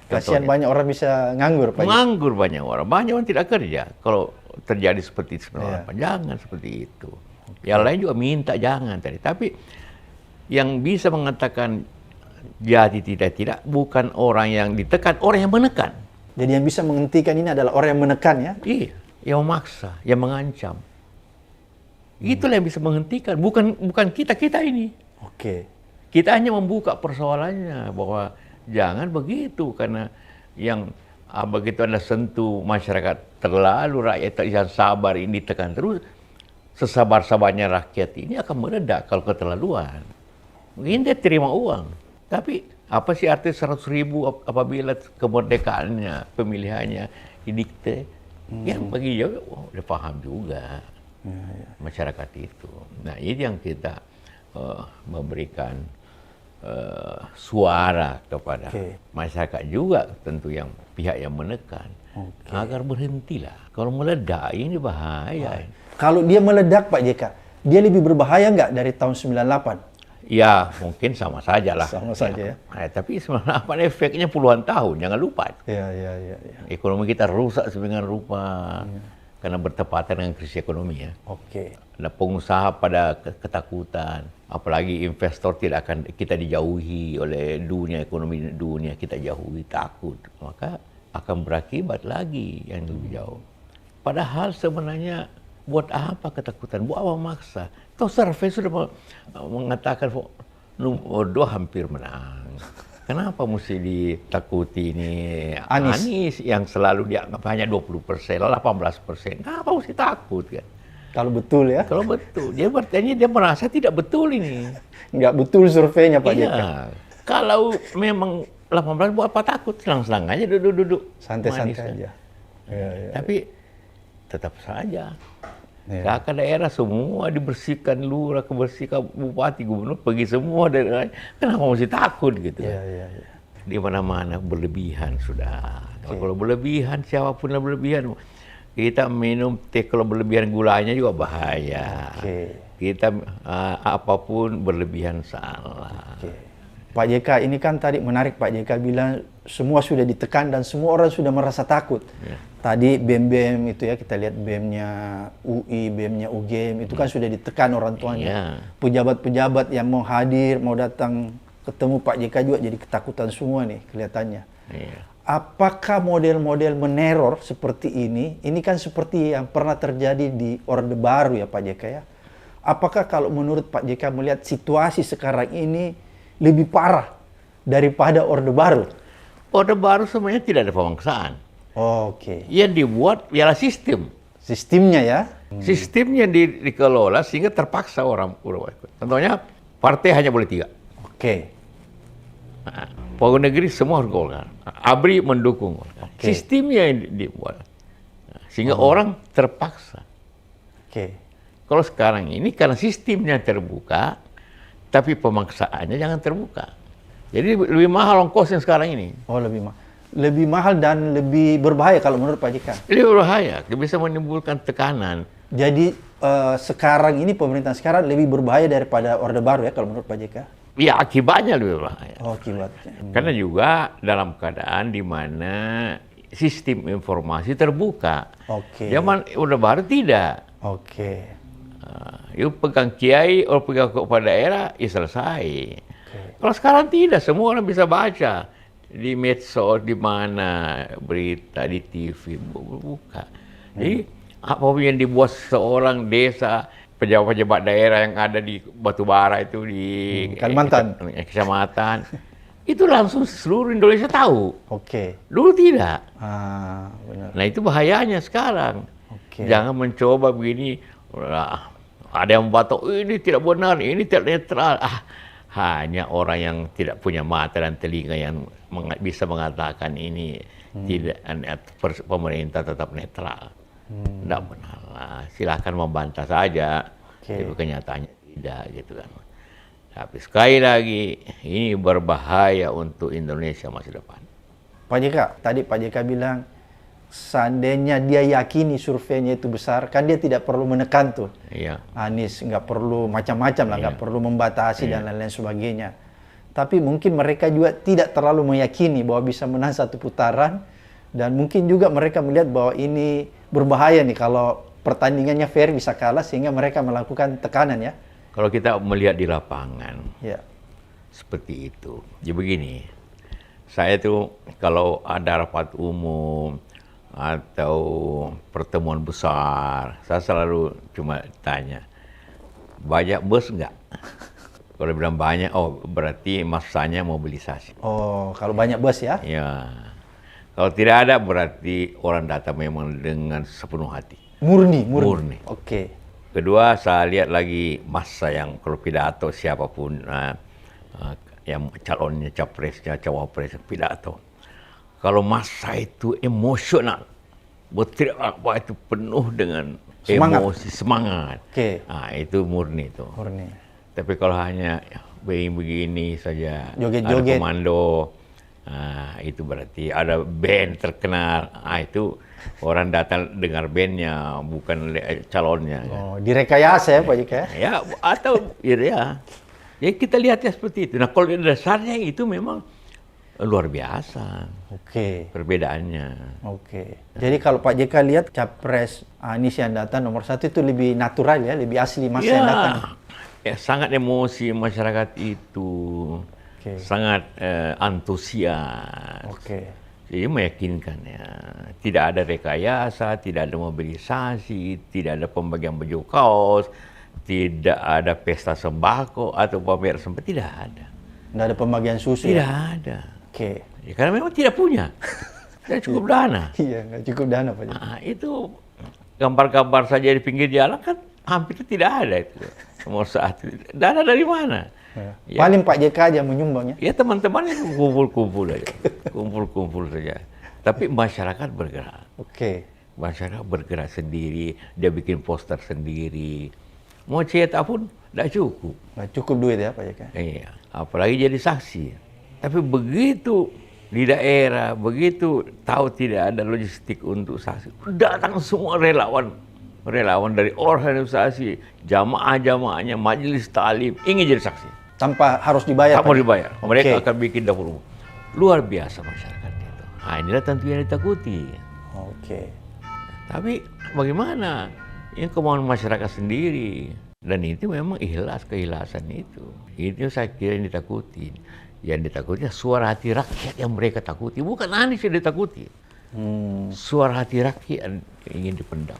S2: Kasihan banyak orang bisa nganggur Pak JK.
S1: Nganggur banyak orang tidak kerja. Kalau terjadi seperti itu, jangan seperti itu. Yang lain juga minta jangan tadi. Tapi yang bisa mengatakan jadi tidak bukan orang yang ditekan, orang yang menekan.
S2: Jadi yang bisa menghentikan ini adalah orang yang menekan ya?
S1: Iya, yang memaksa, yang mengancam. Itulah yang bisa menghentikan, bukan kita ini. Kita hanya membuka persoalannya bahwa jangan begitu, karena yang begitu Anda sentuh masyarakat terlalu, rakyat yang sabar ini ditekan terus, sesabar-sabarnya rakyat ini akan meledak kalau keterlaluan. Mungkin dia terima uang, tapi apa sih arti 100.000 apabila kemerdekaannya, pemilihannya didikte? Yang bagi dia udah paham juga masyarakat itu. Nah ini yang kita memberikan suara kepada masyarakat juga, tentu yang pihak yang menekan agar berhentilah. Kalau meledak ini bahaya.
S2: Kalau dia meledak Pak JK, dia lebih berbahaya nggak dari tahun 98?
S1: Ya, mungkin sama saja lah.
S2: Sama saja ya.
S1: Tapi 98 efeknya puluhan tahun, jangan lupa.
S2: Ya.
S1: Ekonomi kita rusak sedemikian rupa karena bertepatan dengan krisis ekonomi ya. Ada pengusaha pada ketakutan, apalagi investor tidak akan kita dijauhi oleh dunia ekonomi dunia, kita jauhi, takut. Maka akan berakibat lagi yang lebih jauh. Padahal sebenarnya buat apa ketakutan? Buat apa maksa? Toh survei sudah mengatakan nomor 2 hampir menang. Kenapa mesti ditakuti ini Anies yang selalu dianggap hanya 20%, 18%. Kenapa mesti takut kan?
S2: Kalau betul ya?
S1: Kalau betul. Dia bertanya, dia merasa tidak betul ini.
S2: Nggak betul surveinya Pak JK.
S1: Kalau memang 18 buat apa takut? Senang-senang aja duduk-duduk.
S2: Santai-santai aja.
S1: Tapi tetap saja. Kakak daerah semua dibersihkan, lurah kebersihkan, bupati, gubernur pergi semua daerah. Kenapa mesti takut gitu? Di mana-mana berlebihan sudah. Kalau berlebihan, siapapun yang berlebihan, kita minum teh kalau berlebihan gulanya juga bahaya. Kita apapun berlebihan salah.
S2: Pak JK ini kan tadi menarik, Pak JK bilang semua sudah ditekan dan semua orang sudah merasa takut. Tadi BEM itu ya, kita lihat BEM-nya UI, BEM-nya UGM, itu kan sudah ditekan orang tuanya. Pejabat-pejabat yang mau hadir, mau datang ketemu Pak JK juga jadi ketakutan semua nih kelihatannya. Apakah model-model meneror seperti ini kan seperti yang pernah terjadi di Orde Baru ya Pak JK ya? Apakah kalau menurut Pak JK melihat situasi sekarang ini lebih parah daripada Orde Baru?
S1: Orde Baru sebenarnya tidak ada pemaksaan. Yang dibuat ialah sistem.
S2: Sistemnya ya?
S1: Sistemnya dikelola sehingga terpaksa orang ikut. Contohnya, partai hanya boleh 3. Pegawai negeri semua harus Golkar. ABRI mendukung Golkar. Sistemnya yang dibuat. Sehingga orang terpaksa. Kalau sekarang ini karena sistemnya terbuka, tapi pemaksaannya jangan terbuka. Jadi lebih mahal ongkos yang sekarang ini.
S2: Lebih mahal. Lebih mahal dan lebih berbahaya kalau menurut Pak JK?
S1: Lebih berbahaya, bisa menimbulkan tekanan.
S2: Jadi sekarang ini pemerintahan sekarang lebih berbahaya daripada Orde Baru ya kalau menurut Pak JK?
S1: Ya akibatnya lebih berbahaya.
S2: Akibatnya.
S1: Karena juga dalam keadaan di mana sistem informasi terbuka. Zaman Orde Baru tidak. Yuk pegang kiai, orang pegang kepala daerah, ya selesai. Kalau sekarang tidak, semua orang bisa baca. Di medsos, di mana, berita, di TV, buka. Jadi, apapun yang dibuat seorang desa, pejabat-pejabat daerah yang ada di Batubara itu, di
S2: Kalimantan,
S1: kecamatan, itu langsung seluruh Indonesia tahu. Dulu tidak.
S2: Benar.
S1: Nah, itu bahayanya sekarang. Jangan mencoba begini, ada yang batok, ini tidak benar, ini tidak netral. Hanya orang yang tidak punya mata dan telinga yang bisa mengatakan ini tidak, pemerintah tetap netral. Tidak benar lah. Silahkan membantah saja. Tapi kenyataannya tidak gitu kan. Tapi sekali lagi ini berbahaya untuk Indonesia masa depan.
S2: Pak JK, tadi Pak JK bilang seandainya dia yakini surveinya itu besar, kan dia tidak perlu menekan tuh. Anies nggak perlu macam-macam lah, nggak perlu membatasi dan lain-lain sebagainya. Tapi mungkin mereka juga tidak terlalu meyakini bahwa bisa menang satu putaran, dan mungkin juga mereka melihat bahwa ini berbahaya nih kalau pertandingannya fair bisa kalah, sehingga mereka melakukan tekanan ya.
S1: Kalau kita melihat di lapangan, seperti itu. Jadi begini, saya tuh kalau ada rapat umum atau pertemuan besar, saya selalu cuma tanya, banyak bus nggak? Kalau bilang banyak, berarti masanya mobilisasi.
S2: Kalau banyak bus ya?
S1: Ya. Kalau tidak ada, berarti orang datang memang dengan sepenuh hati.
S2: Murni.
S1: Kedua, saya lihat lagi massa yang kalau pidato siapapun, yang calonnya, capresnya, cawapresnya, pidato. Kalau massa itu emosional, berteriak apa itu penuh dengan emosi, semangat. Itu murni itu. Tapi kalau hanya begini saja,
S2: Joget-joget.
S1: ada komando. Itu berarti ada band terkenal. Itu orang datang dengar bandnya, bukan calonnya.
S2: Oh, direkayasa ya Pak JK?
S1: Ya, atau ya. Ya kita lihat ya seperti itu. Nah, kalau dasarnya itu memang luar biasa.
S2: Oke.
S1: Perbedaannya.
S2: Oke. Jadi kalau Pak JK lihat Capres Anies yang datang nomor 1 itu lebih natural ya, lebih asli masa yang datang.
S1: Ya, sangat emosi masyarakat itu.
S2: Oke.
S1: Sangat antusias.
S2: Oke.
S1: Jadi meyakinkan ya, tidak ada rekayasa, tidak ada mobilisasi, tidak ada pembagian baju kaos, tidak ada pesta sembako atau pamer sembako, tidak ada.
S2: Tidak ada pembagian susu
S1: Tidak
S2: ya?
S1: ada.
S2: Oke.
S1: Ya, karena memang tidak punya. Tidak cukup dana.
S2: Iya, nggak cukup dana Pak JK.
S1: Itu gambar-gambar saja di pinggir jalan kan hampir tidak ada itu. Nomor 1. Dana dari mana?
S2: Ya. Paling Pak JK aja menyumbangnya.
S1: Ya teman-temannya kumpul-kumpul aja. Kumpul-kumpul saja. Tapi masyarakat bergerak.
S2: Oke.
S1: Masyarakat bergerak sendiri, dia bikin poster sendiri. Mau cetak pun tidak cukup.
S2: Nggak cukup duit ya Pak JK.
S1: Iya, apalagi jadi saksi. Tapi begitu di daerah, begitu tahu tidak ada logistik untuk saksi, datang semua relawan. Relawan dari organisasi, jamaah-jamaahnya, majelis talim, ingin jadi saksi.
S2: Tanpa harus dibayar.
S1: Tak mau dibayar. Mereka
S2: Oke.
S1: akan bikin dapur umum. Luar biasa masyarakat itu. Inilah tentu yang ditakuti.
S2: Oke.
S1: Tapi bagaimana? Ini kemauan masyarakat sendiri. Dan itu memang keikhlasan itu. Itu saya kira yang ditakuti. Yang ditakuti suara hati rakyat yang mereka takuti. Bukan Anies yang ditakuti. Suara hati rakyat yang ingin dipendam.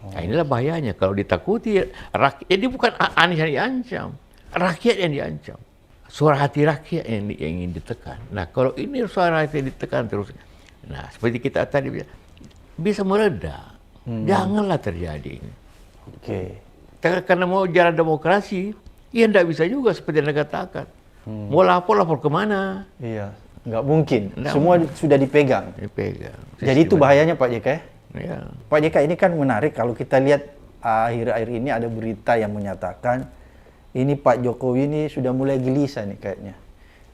S1: Nah, inilah bahayanya. Kalau ditakuti rakyat, jadi bukan Anies yang diancam. Rakyat yang diancam. Suara hati rakyat yang ingin ditekan. Nah, kalau ini suara hati yang ditekan terus. Nah, seperti kita tadi bisa mereda. Janganlah terjadi ini.
S2: Oke.
S1: Karena mau jalan demokrasi, ya tidak bisa juga seperti yang Anda katakan. Mau lapor kemana?
S2: Iya. Nggak mungkin.
S1: Nggak
S2: Semua sudah dipegang.
S1: Dipegang.
S2: Jadi itu bahayanya Pak JK ya?
S1: Ya.
S2: Pak JK ini kan menarik kalau kita lihat akhir-akhir ini ada berita yang menyatakan ini Pak Jokowi ini sudah mulai gelisah nih kayaknya.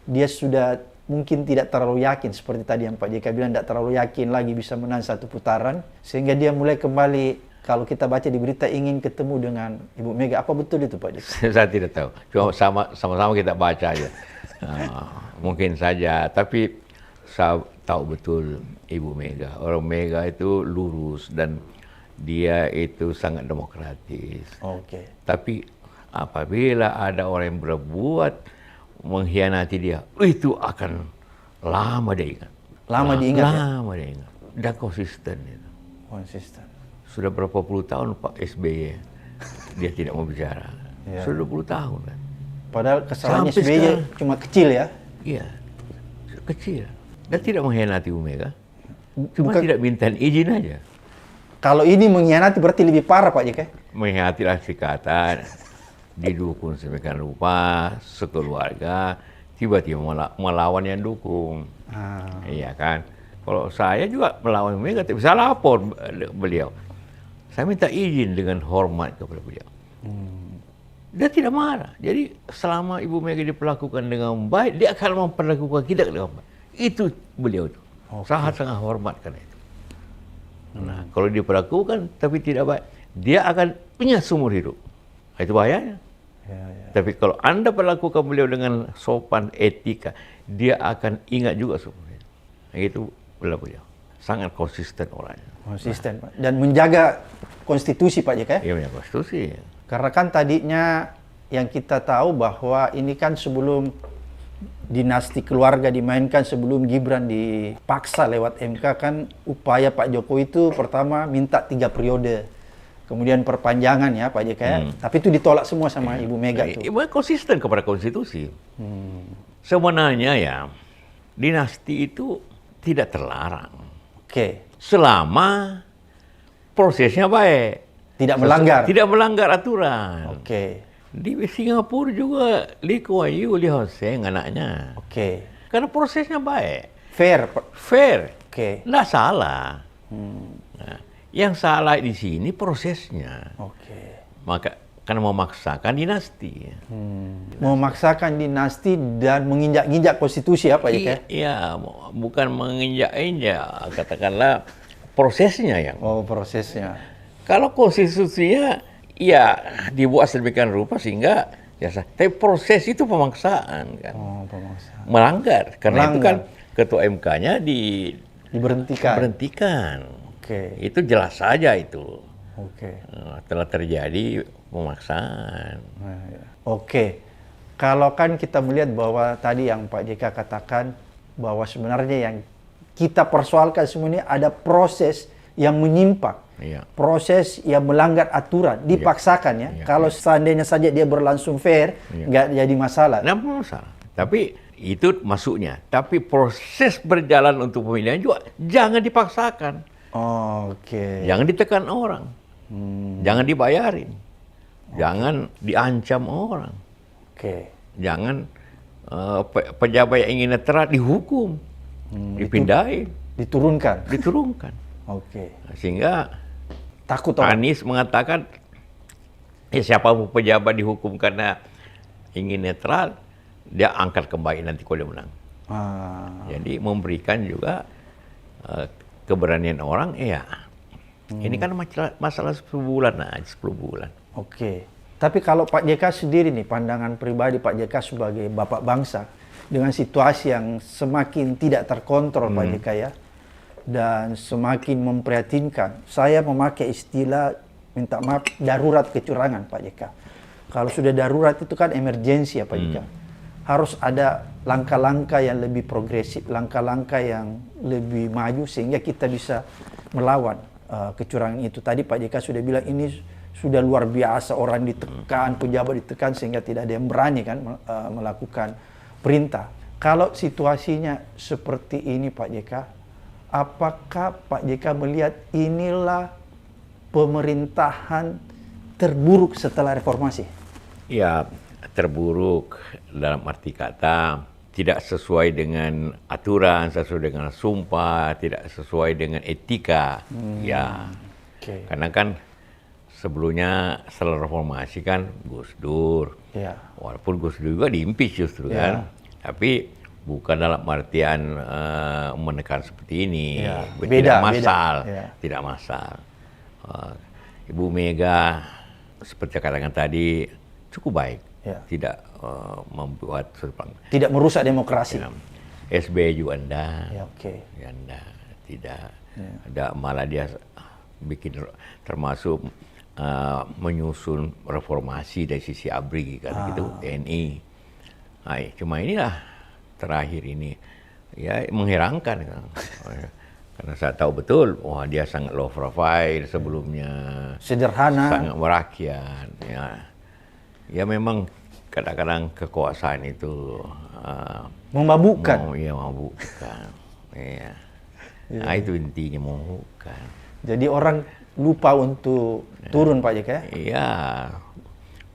S2: Dia sudah mungkin tidak terlalu yakin seperti tadi yang Pak JK bilang, tidak terlalu yakin lagi bisa menang 1 putaran, sehingga dia mulai kembali, kalau kita baca di berita, ingin ketemu dengan Ibu Mega. Apa betul itu Pak JK?
S1: Saya tidak tahu. Cuma sama-sama kita baca aja. Mungkin saja. Tapi saya tahu betul Ibu Mega. Orang Mega itu lurus dan dia itu sangat demokratis.
S2: Oke.
S1: Tapi apabila ada orang yang berbuat mengkhianati dia, itu akan lama dia ingat.
S2: Lama diingat ya?
S1: Lama dia ingat. Dan konsisten itu.
S2: Konsisten.
S1: Sudah berapa puluh tahun Pak SBY dia tidak mau bicara.
S2: Ya.
S1: Sudah 20 tahun kan.
S2: Padahal kesalahannya
S1: Sampai
S2: SBY
S1: sekarang.
S2: cuma kecil ya?
S1: Iya, kecil. Dan tidak mengkhianati Bu Mega. Cuma
S2: Bukan-
S1: tidak minta izin aja.
S2: Kalau ini mengkhianati berarti lebih parah Pak JK?
S1: Mengkhianati lah sikatan, didukung sedemikian rupa, sekeluarga, tiba-tiba melawan yang dukung. Iya kan? Kalau saya juga melawan Bu Mega, bisa lapor beliau. Saya minta izin dengan hormat kepada beliau. Dia tidak marah. Jadi selama Ibu Mega diperlakukan dengan baik, dia akan memperlakukan kita dengan baik. Itu beliau itu. Sangat-sangat hormat karena itu. Nah, kalau diperlakukan tapi tidak baik, dia akan punya seumur hidup. Itu bahayanya.
S2: Ya, ya.
S1: Tapi kalau Anda perlakukan beliau dengan sopan, etika, dia akan ingat juga seumur hidup. Nah, itu beliau. Sangat konsisten orangnya.
S2: Konsisten Pak. Dan menjaga konstitusi Pak JK ya?
S1: Iya, punya konstitusi.
S2: Karena kan tadinya yang kita tahu bahwa ini kan sebelum dinasti keluarga dimainkan, sebelum Gibran dipaksa lewat MK, kan upaya Pak Jokowi itu pertama minta 3 periode. Kemudian perpanjangan ya Pak JK ya. Tapi itu ditolak semua sama Ibu Mega tuh.
S1: Ibu konsisten kepada konstitusi. Sebenarnya ya, dinasti itu tidak terlarang.
S2: Oke.
S1: Selama prosesnya baik.
S2: Tidak melanggar.
S1: Tidak melanggar aturan.
S2: Oke.
S1: Di Singapura juga Lee Kuan Yew, Lee Hsien Loong anaknya.
S2: Oke.
S1: Karena prosesnya baik.
S2: Fair. Pak.
S1: Fair.
S2: Oke.
S1: Nggak salah. Nah, yang salah di sini prosesnya.
S2: Oke.
S1: Maka karena memaksakan dinasti.
S2: Memaksakan dinasti dan menginjak-injak konstitusi apa ya?
S1: Iya, bukan menginjak-injak, katakanlah prosesnya yang.
S2: Oh, prosesnya.
S1: Kalau konstitusinya ya dibuat sedemikian rupa sehingga ya sah. Tapi proses itu pemaksaan kan.
S2: Oh, pemaksaan.
S1: Melanggar. Karena itu kan ketua MK-nya
S2: diberhentikan. Oke.
S1: Itu jelas saja itu.
S2: Oke.
S1: Telah terjadi pemaksaan.
S2: Oke. Kalau kan kita melihat bahwa tadi yang Pak JK katakan bahwa sebenarnya yang kita persoalkan semua ini ada proses yang menyimpang.
S1: Iya.
S2: Proses yang melanggar aturan, dipaksakan ya. Kalau seandainya saja dia berlangsung fair, nggak jadi masalah.
S1: Nggak masalah. Tapi itu masuknya. Tapi proses berjalan untuk pemilihan juga jangan dipaksakan.
S2: Oke.
S1: Jangan ditekan orang. Jangan dibayarin. Jangan diancam orang.
S2: Oke.
S1: Jangan pejabat yang ingin netral dihukum, dipindahin, diturunkan.
S2: Oke.
S1: Sehingga
S2: takut orang.
S1: Anies mengatakan, ya siapa pejabat dihukum karena ingin netral, dia angkat kembali nanti kalau dia menang. Jadi memberikan juga keberanian orang, ya. Ini kan masalah 10 bulan aja, 10 bulan.
S2: Oke. Tapi kalau Pak JK sendiri nih, pandangan pribadi Pak JK sebagai bapak bangsa, dengan situasi yang semakin tidak terkontrol Pak JK ya, dan semakin memprihatinkan. Saya memakai istilah, minta maaf, darurat kecurangan Pak JK. Kalau sudah darurat itu kan emergensi ya Pak JK. Harus ada langkah-langkah yang lebih progresif, langkah-langkah yang lebih maju sehingga kita bisa melawan kecurangan itu. Tadi Pak JK sudah bilang ini sudah luar biasa, orang ditekan, pejabat ditekan sehingga tidak ada yang berani kan melakukan perintah. Kalau situasinya seperti ini Pak JK, apakah Pak JK melihat inilah pemerintahan terburuk setelah reformasi? Ya,
S1: terburuk dalam arti kata tidak sesuai dengan aturan, sesuai dengan sumpah, tidak sesuai dengan etika. Ya, karena kan sebelumnya setelah reformasi kan Gus Dur, walaupun Gus Dur juga diimpeach justru kan, tapi bukan dalam artian menekan seperti ini, tidak massal. Ibu Mega seperti katakan tadi cukup baik, tidak membuat
S2: tidak merusak demokrasi.
S1: SBY juga tidak ada, malah dia bikin termasuk menyusun reformasi dari sisi ABRI kan gitu, TNI. Cuma inilah terakhir ini ya mengherankan kan. Karena saya tahu betul, wah dia sangat low profile sebelumnya,
S2: sederhana,
S1: sangat merakyat. Ya memang kadang-kadang kekuasaan itu
S2: memabukkan.
S1: Memabukkan. Iya. Nah itu intinya, memabukkan.
S2: Jadi orang lupa untuk turun Pak JK?
S1: Iya.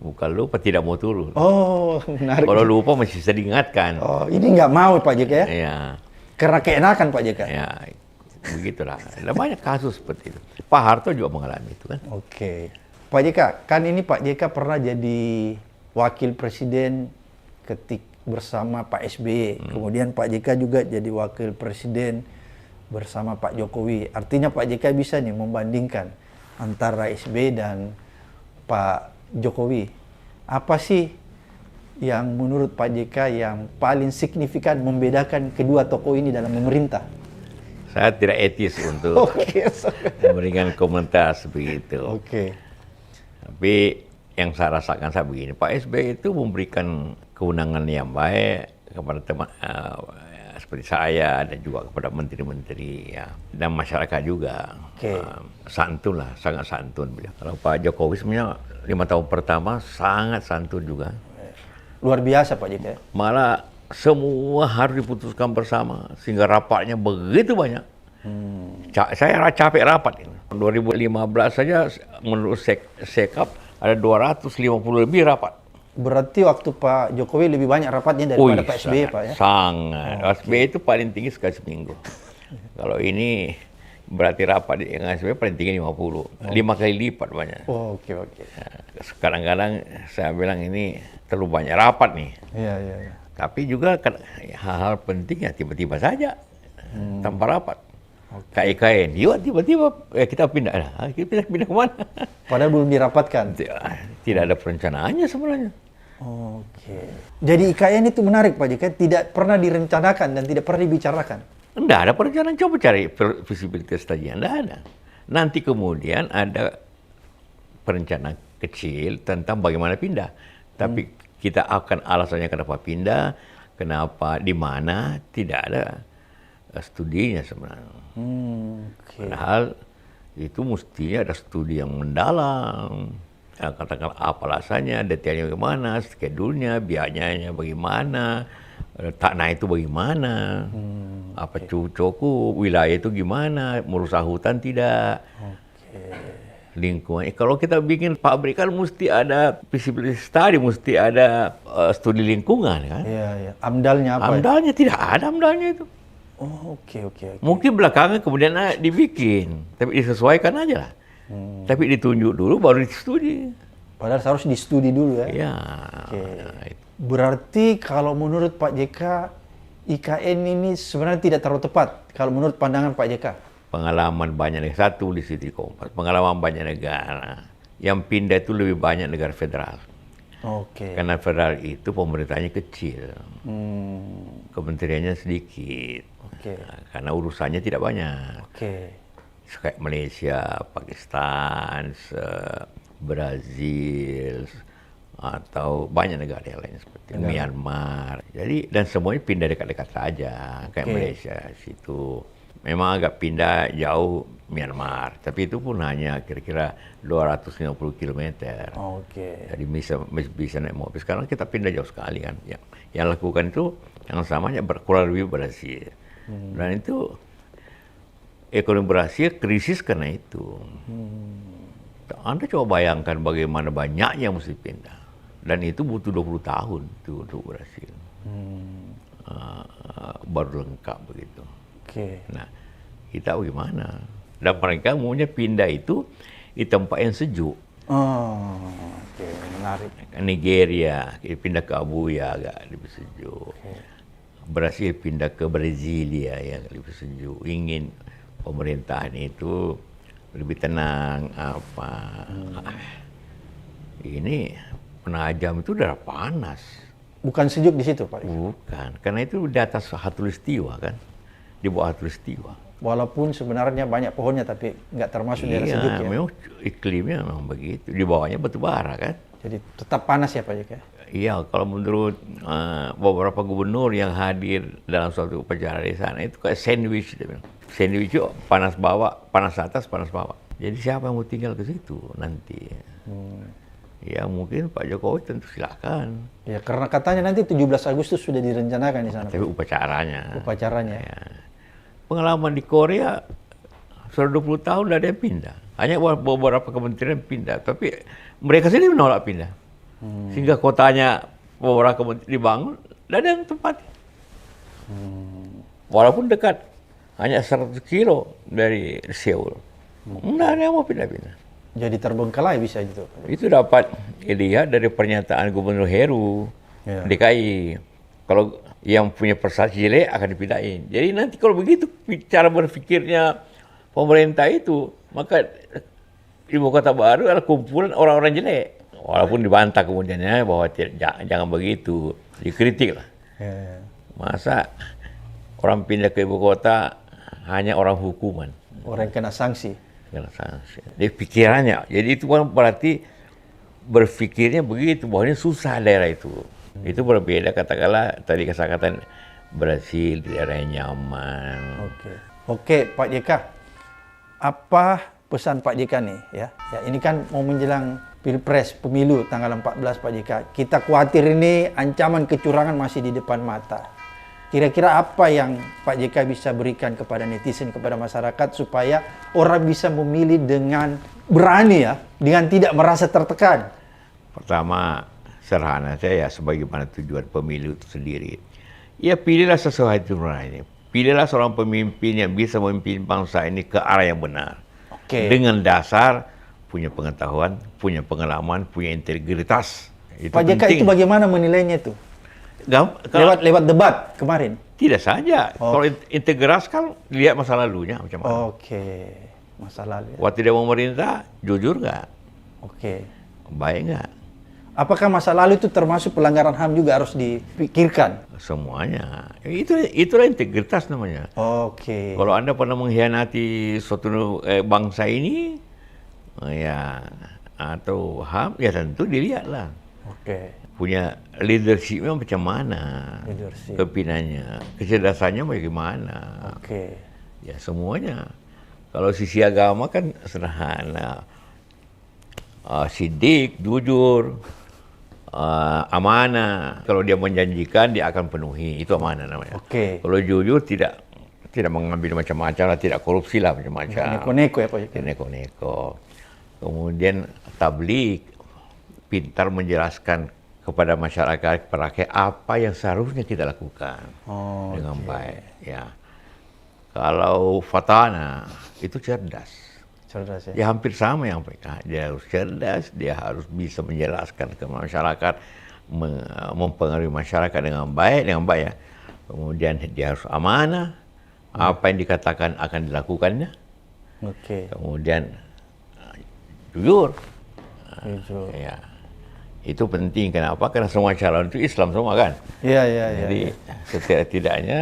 S1: Bukan lupa, tidak mau turun.
S2: Oh, menarik.
S1: Kalau lupa masih bisa diingatkan.
S2: Oh, ini nggak mau Pak JK ya?
S1: Iya.
S2: Karena keenakan Pak JK?
S1: Ya, begitulah. Ada banyak kasus seperti itu. Pak Harto juga mengalami itu kan.
S2: Oke. Pak JK, kan ini Pak JK pernah jadi wakil presiden bersama Pak SBY. Kemudian Pak JK juga jadi wakil presiden bersama Pak Jokowi. Artinya Pak JK bisa nih membandingkan antara SBY dan Pak Jokowi. Apa sih yang menurut Pak JK yang paling signifikan membedakan kedua tokoh ini dalam memerintah?
S1: Saya tidak etis untuk memberikan komentar seperti itu. Tapi yang saya rasakan saya begini, Pak SBY itu memberikan kewenangan yang baik kepada teman seperti saya dan juga kepada menteri-menteri ya, dan masyarakat juga. Santun lah, sangat santun beliau. Kalau Pak Jokowi sebenarnya 5 tahun pertama sangat santun juga.
S2: Luar biasa Pak JK.
S1: Malah semua harus diputuskan bersama sehingga rapatnya begitu banyak. Saya capek rapat ini. 2015 saja menurut Sekap ada 250 lebih rapat.
S2: Berarti waktu Pak Jokowi lebih banyak rapatnya daripada Pak SBY, Pak ya?
S1: Sangat. SBY itu paling tinggi sekali seminggu. Kalau ini Berarti rapat di NSB paling tinggi 50. 5 kali lipat banyak.
S2: Oh, oke.
S1: Kadang-kadang saya bilang ini terlalu banyak rapat nih.
S2: Iya.
S1: Tapi juga hal-hal penting ya tiba-tiba saja tanpa rapat. Kayak IKN, yuk tiba-tiba kita pindah. Kita pindah kemana?
S2: Padahal belum dirapatkan.
S1: Tidak ada perencanaannya sebenarnya.
S2: Oke. Jadi IKN itu menarik Pak JK, tidak pernah direncanakan dan tidak pernah dibicarakan.
S1: Tidak ada perencanaan, coba cari visibilitas tadi, tidak ada. Nanti kemudian ada perencanaan kecil tentang bagaimana pindah. Tapi kita akan alasannya kenapa pindah, kenapa, di mana, tidak ada studinya sebenarnya. Padahal itu mestinya ada studi yang mendalam. Katakanlah apa alasannya, detailnya bagaimana, schedule-nya, biayanya bagaimana, tanah itu bagaimana, apa cukup, wilayah itu gimana, merusak hutan tidak, lingkungan. Kalau kita bikin pabrik kan mesti ada visibility study, mesti ada studi lingkungan kan.
S2: Iya. AMDAL-nya apa?
S1: AMDAL-nya tidak ada AMDAL-nya itu.
S2: Oh, oke.
S1: Mungkin belakangan kemudian dibikin, tapi disesuaikan aja lah. Tapi ditunjuk dulu baru studi.
S2: Padahal harus di-studi dulu ya.
S1: Iya.
S2: Oke. Berarti kalau menurut Pak JK, IKN ini sebenarnya tidak terlalu tepat kalau menurut pandangan Pak JK.
S1: Pengalaman banyak negara, satu di situ Kompas, pengalaman banyak negara. Yang pindah itu lebih banyak negara federal.
S2: Oke.
S1: Karena federal itu pemerintahnya kecil. Kementeriannya sedikit.
S2: Oke.
S1: Karena urusannya tidak banyak.
S2: Oke.
S1: Kayak Malaysia, Pakistan, Brazil, atau banyak negara yang lain seperti Myanmar. Jadi dan semuanya pindah dekat-dekat saja, kayak Malaysia situ. Memang agak pindah jauh Myanmar, tapi itu pun hanya kira-kira 250 km.
S2: Oke.
S1: Jadi bisa naik mobil. Sekarang kita pindah jauh sekali kan. Yang lakukan itu yang samanya kurang lebih Brasil. Dan itu ekonomi Brasil krisis karena itu. Anda coba bayangkan bagaimana banyaknya yang mesti pindah. Dan itu butuh 20 tahun itu untuk Brasil. Baru lengkap begitu.
S2: Oke.
S1: Nah, kita bagaimana? Dan mereka maunya pindah itu di tempat yang sejuk.
S2: Oh, oke. Menarik.
S1: Nigeria, pindah ke Abuja agak lebih sejuk. Brasil pindah ke Brasilia yang lebih sejuk. Ingin pemerintahan itu lebih tenang apa. Ini Penajam itu udah panas.
S2: Bukan sejuk di situ, Pak?
S1: Bukan, karena itu di atas Khatulistiwa kan. Di bawah Khatulistiwa.
S2: Walaupun sebenarnya banyak pohonnya, tapi nggak termasuk daerah sejuk ya?
S1: Iya, memang iklimnya memang begitu. Di bawahnya batu bara kan.
S2: Jadi tetap panas ya Pak JK?
S1: Iya, kalau menurut beberapa gubernur yang hadir dalam suatu upacara di sana, itu kayak sandwich. Dia bilang. Sandwich itu panas bawah, panas atas, panas bawah. Jadi siapa yang mau tinggal ke situ nanti? Ya mungkin Pak Jokowi tentu silakan.
S2: Ya karena katanya nanti 17 Agustus sudah direncanakan di sana.
S1: Tapi upacaranya.
S2: Upacaranya.
S1: Ya. Pengalaman di Korea sudah 20 tahun tidak ada yang pindah. Hanya beberapa kementerian pindah, tapi mereka sendiri menolak pindah. Sehingga kotanya beberapa kementerian dibangun, tidak ada yang tempat. Walaupun dekat, hanya 100 kilo dari Seoul. Tidak ada yang mau pindah-pindah.
S2: Jadi terbengkalai bisa gitu.
S1: Itu dapat dilihat dari pernyataan Gubernur Heru DKI. Kalau yang punya prestasi jelek akan dipindahin. Jadi nanti kalau begitu cara berpikirnya pemerintah itu, maka ibu kota baru adalah kumpulan orang-orang jelek. Walaupun dibantah kemudiannya bahwa jangan begitu, dikritik lah. Masa orang pindah ke ibu kota hanya orang hukuman.
S2: Orang yang kena sanksi.
S1: Jadi pikirannya, jadi itu kan berarti berpikirnya begitu, bahwa ini susah daerah itu. Itu berbeda katakanlah tadi kata-kata Brasil, daerah yang nyaman.
S2: Oke, Pak JK, apa pesan Pak JK nih ya? Ya ini kan mau menjelang Pilpres, pemilu tanggal 14 Pak JK. Kita khawatir ini ancaman kecurangan masih di depan mata. Kira-kira apa yang Pak JK bisa berikan kepada netizen, kepada masyarakat supaya orang bisa memilih dengan berani ya, dengan tidak merasa tertekan?
S1: Pertama, sederhana saya sebagaimana tujuan pemilu itu sendiri. Ya pilihlah sesuai itu nurani. pilihlah seorang pemimpin yang bisa memimpin bangsa ini ke arah yang benar.
S2: Oke.
S1: Dengan dasar punya pengetahuan, punya pengalaman, punya integritas. Itu
S2: Pak JK
S1: penting.
S2: itu bagaimana menilainya itu? Lewat debat kemarin.
S1: Tidak saja. Kalau integritas kan lihat masa lalunya macam mana.
S2: Oke. Masa lalu. Ya.
S1: Waktu dia memerintah, jujur nggak?
S2: Oke.
S1: Baik nggak?
S2: Apakah masa lalu itu termasuk pelanggaran HAM juga harus dipikirkan?
S1: Semuanya. Itulah integritas namanya.
S2: Oke.
S1: Kalau Anda pernah mengkhianati suatu bangsa ini, ya atau HAM, ya tentu dilihatlah.
S2: Oke.
S1: Punya leadership-nya macam mana,
S2: Leadership.
S1: kepinannya, kecerdasannya bagaimana.
S2: Oke.
S1: Ya semuanya. Kalau sisi agama kan sederhana. Sidik, jujur, amanah. Kalau dia menjanjikan, dia akan penuhi. Itu amanah namanya.
S2: Oke.
S1: Kalau jujur, tidak mengambil macam-macam lah, tidak korupsi lah macam-macam.
S2: Neko-neko ya Pak JK?
S1: Neko-neko. Kemudian tablik, pintar menjelaskan kepada masyarakat, kepada rakyat apa yang seharusnya kita lakukan dengan baik. Ya. Kalau Fatana itu cerdas.
S2: Cerdas ya.
S1: Ya hampir sama yang mereka. Dia harus cerdas, dia harus bisa menjelaskan ke masyarakat, mempengaruhi masyarakat dengan baik ya. Kemudian dia harus amanah, apa yang dikatakan akan dilakukannya.
S2: Oke.
S1: Kemudian jujur.
S2: Jujur.
S1: Ya. Itu penting. Kenapa? Karena semua calon itu Islam semua kan.
S2: Iya, iya, iya.
S1: Jadi setidak-tidaknya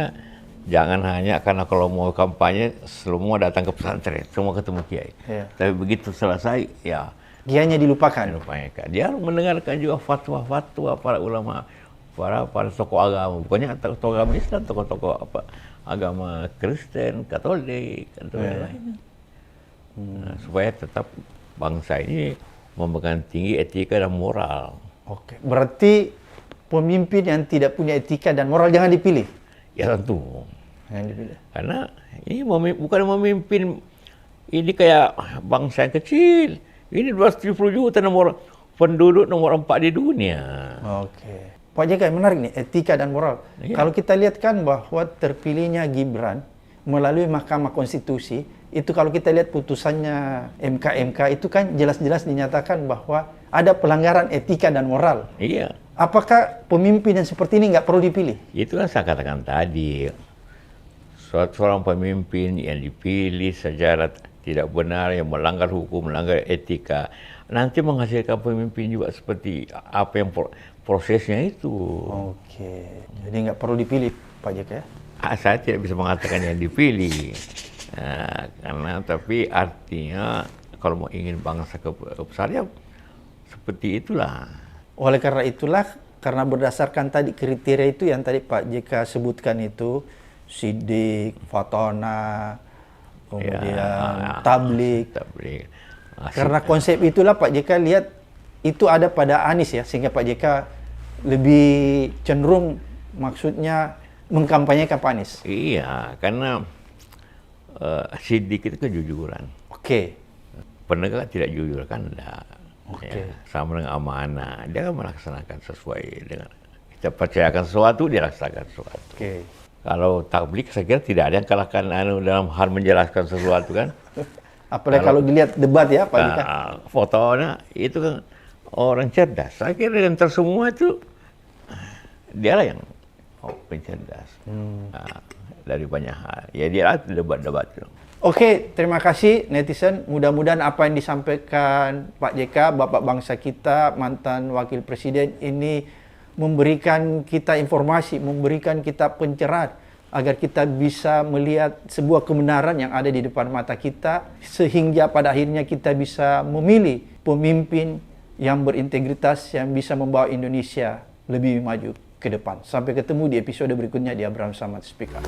S1: jangan hanya karena kalau mau kampanye semua datang ke pesantren, semua ketemu kiai.
S2: Iya.
S1: Tapi begitu selesai, ya
S2: Kiainya dilupakan.
S1: dilupakan. Dia harus mendengarkan juga fatwa-fatwa para ulama, para tokoh agama. Bukannya tokoh agama Islam, tokoh-tokoh agama Kristen, Katolik, atau yang lainnya. Nah, supaya tetap bangsa ini memegang tinggi etika dan moral.
S2: Oke. Berarti pemimpin yang tidak punya etika dan moral jangan dipilih.
S1: Ya tentu.
S2: Jangan dipilih.
S1: Karena ini bukan memimpin ini kayak bangsa yang kecil. Ini 270 juta penduduk nomor 4 di dunia.
S2: Oke. Pak JK, menarik nih, etika dan moral.
S1: Iya.
S2: Kalau kita lihat kan bahwa terpilihnya Gibran melalui Mahkamah Konstitusi, itu kalau kita lihat putusannya MK itu kan jelas-jelas dinyatakan bahwa ada pelanggaran etika dan moral.
S1: Iya.
S2: Apakah pemimpin yang seperti ini nggak perlu dipilih?
S1: Itu kan saya katakan tadi. Seorang pemimpin yang dipilih secara tidak benar, yang melanggar hukum, melanggar etika, nanti menghasilkan pemimpin juga seperti apa yang prosesnya itu.
S2: Oke, jadi nggak perlu dipilih, Pak JK ya?
S1: Saya tidak bisa mengatakan yang dipilih. Nah, karena tapi artinya kalau mau ingin bangsa besar ya seperti itulah.
S2: Oleh karena itulah, karena berdasarkan tadi kriteria itu yang tadi Pak JK sebutkan itu, sidik, fatona, kemudian tablik. Karena konsep itulah Pak JK lihat itu ada pada Anies ya, sehingga Pak JK lebih cenderung maksudnya mengkampanyekan Pak Anies.
S1: Iya, karena sidik itu kejujuran.
S2: Oke.
S1: Penegak tidak jujur kan enggak.
S2: Oke.
S1: Ya, sama dengan amanah, dia akan melaksanakan sesuai dengan kita percayakan sesuatu, dia laksanakan sesuatu.
S2: Oke.
S1: Kalau tablik saya kira tidak ada yang kalahkan dalam hal menjelaskan sesuatu kan.
S2: Apalagi kalau dilihat debat ya Pak JK.
S1: Fotonya itu kan orang cerdas. Saya kira yang tersemua itu dialah yang pencerdas. Dari banyak hal. Ya dia debat-debat itu.
S2: Oke, terima kasih netizen. Mudah-mudahan apa yang disampaikan Pak JK, Bapak bangsa kita, mantan Wakil Presiden ini memberikan kita informasi, memberikan kita pencerahan agar kita bisa melihat sebuah kebenaran yang ada di depan mata kita sehingga pada akhirnya kita bisa memilih pemimpin yang berintegritas yang bisa membawa Indonesia lebih maju ke depan. Sampai ketemu di episode berikutnya di Abraham Samad Speak Up.